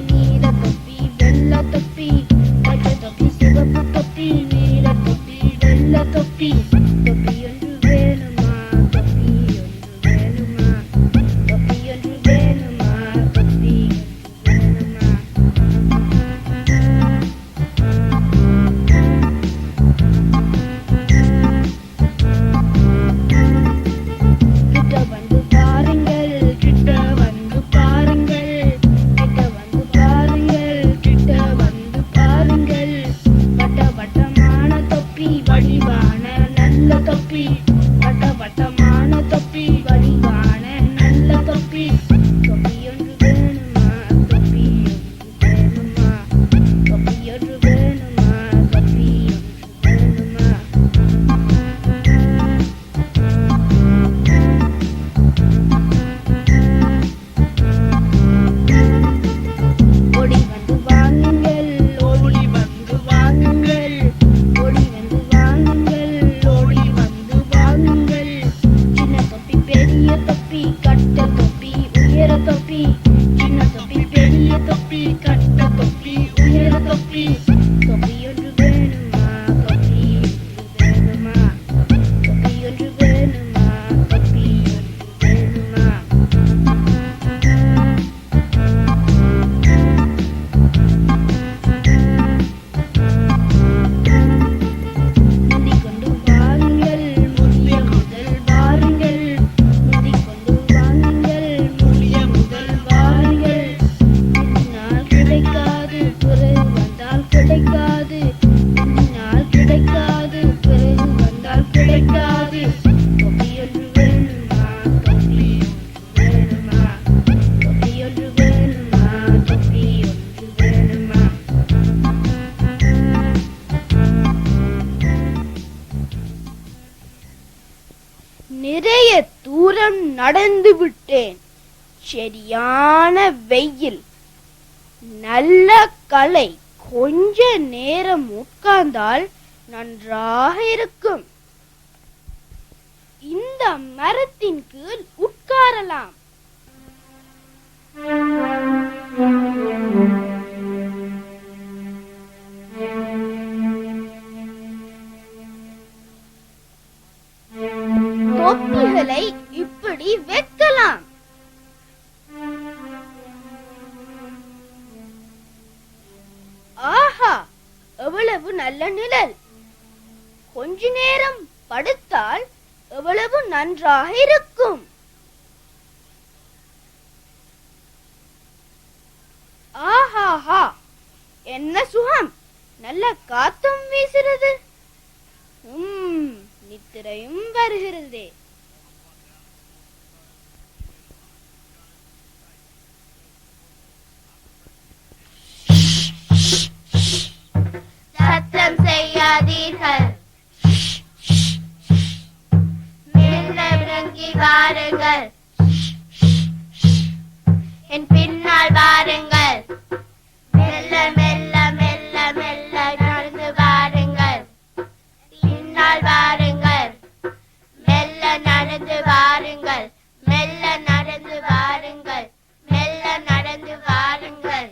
நீல தொப்பி வெள்ள தொப்பி, பச்சை தொப்பி சிவப்பு தொப்பி, நீல தொப்பி வெள்ள தொப்பி, தொப்பி ஒன்று வேணுமா, தொப்பி ஒன்று வேணுமா, தொப்பி ஒன்று வேணுமா, தொப்பி ஒன்று நிறைய தூரம் நடந்து விட்டேன். சரியான வெயில், நல்ல கலை. கொஞ்ச நேரம் உட்கார்ந்தால் நன்றாக இருக்கும். இந்த மரத்தின் கீழ் உட்காரலாம். தொப்பிகளை இப்படி வைக்கலாம். ஆஹா, எவ்வளவு நல்ல நிழல். கொஞ்ச நேரம் படுத்தால் எவ்வளவு நன்றாக இருக்கும். ஆஹாஹா, என்ன சுகம். நல்ல காத்தும் வீசுகிறது. நித்திரையும் வருகிறது. சத்தம் செய்யாதீர்கள். மெல்ல விளங்கி வாருங்கள். என் பின்னால் வாருங்கள். மெல்ல மெல்ல மெல்ல மெல்ல நடந்து வாருங்கள். பின்னால் வாருங்கள். மெல்ல நடந்து வாருங்கள். மெல்ல நடந்து வாருங்கள். மெல்ல நடந்து வாருங்கள்.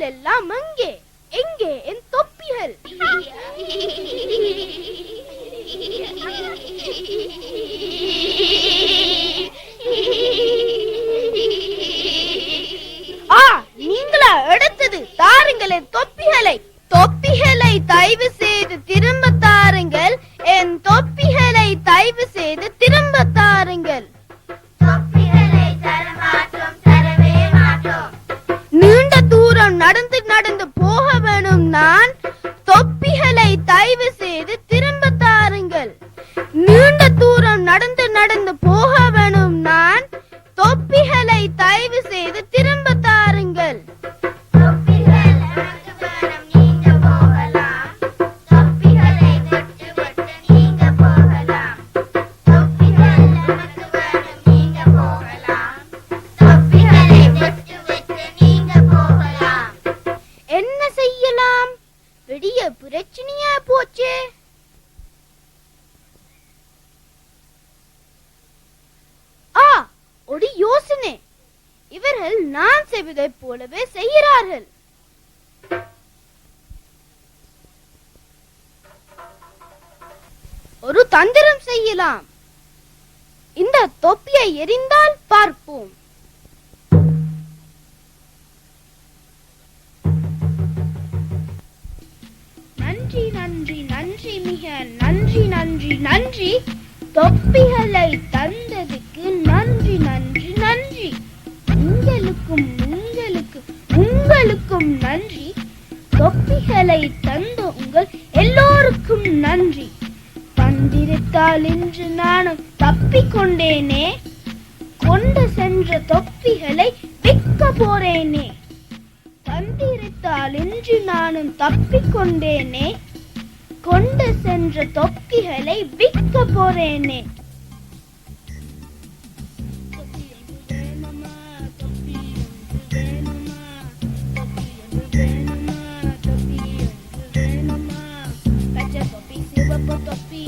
எல்லாம் அங்கே. எங்கே என் தொப்பிகள்? நீங்களா எடுத்தது? தாருங்களேன் தொப்பிகளை. தொப்பிகளை தயவு செய்து திரும்ப தாருங்கள். என் தொப்பிகளை தயவு செய்து திரும்ப தாருங்கள். தொப்பிகளை தர மாட்டோம், தரவே மாட்டோம். நீண்ட தூரம் நடந்து நடந்து போக வேணும் நான். தொப்பிகளை தயவு செய்து திரும்ப தாருங்கள். நீண்ட தூரம் நடந்து நடந்து போக வேணும் நான். தொப்பிகளை தயவு செய்து திரும்ப தாருங்கள். தொப்பிகள் நமக்கு வேணும், நீங்க போகலாம். தொப்பிகளை விட்டு விட்டு நீங்க போகலாம். தொப்பிகள் நமக்கு வேணும், நீங்க போகலாம். தொப்பிகளை விட்டு விட்டு நீங்க போகலாம். என்ன செய்யலாம்? பெரிய பிரச்சனையா போச்சே. ஒரு யோசனை. இவர்கள் நான் செய்வதைப் போலவே செய்கிறார்கள். ஒரு தந்திரம் செய்யலாம். இந்த தொப்பியை எறிந்தால் பார்ப்போம். நன்றி நன்றி நன்றி, மிக நன்றி நன்றி நன்றி. தொப்பிகளை தந்ததுக்கு நன்றி நன்றி நன்றி. உங்களுக்கும் உங்களுக்கும் உங்களுக்கும் நன்றி. தொப்பிகளை தந்த உங்கள் எல்லோருக்கும் நன்றி. தந்திரத்தால் இன்று நானும் தப்பிக்கொண்டேனே. கொண்டு சென்ற தொப்பிகளை விற்க போறேனே. தந்திரத்தால் இன்று நானும் தப்பிக்கொண்டேனே. கொண்டு சென்ற தொப்பிகளை விற்க போறேனே. பச்சை தொப்பி, சிவப்பு தொப்பி,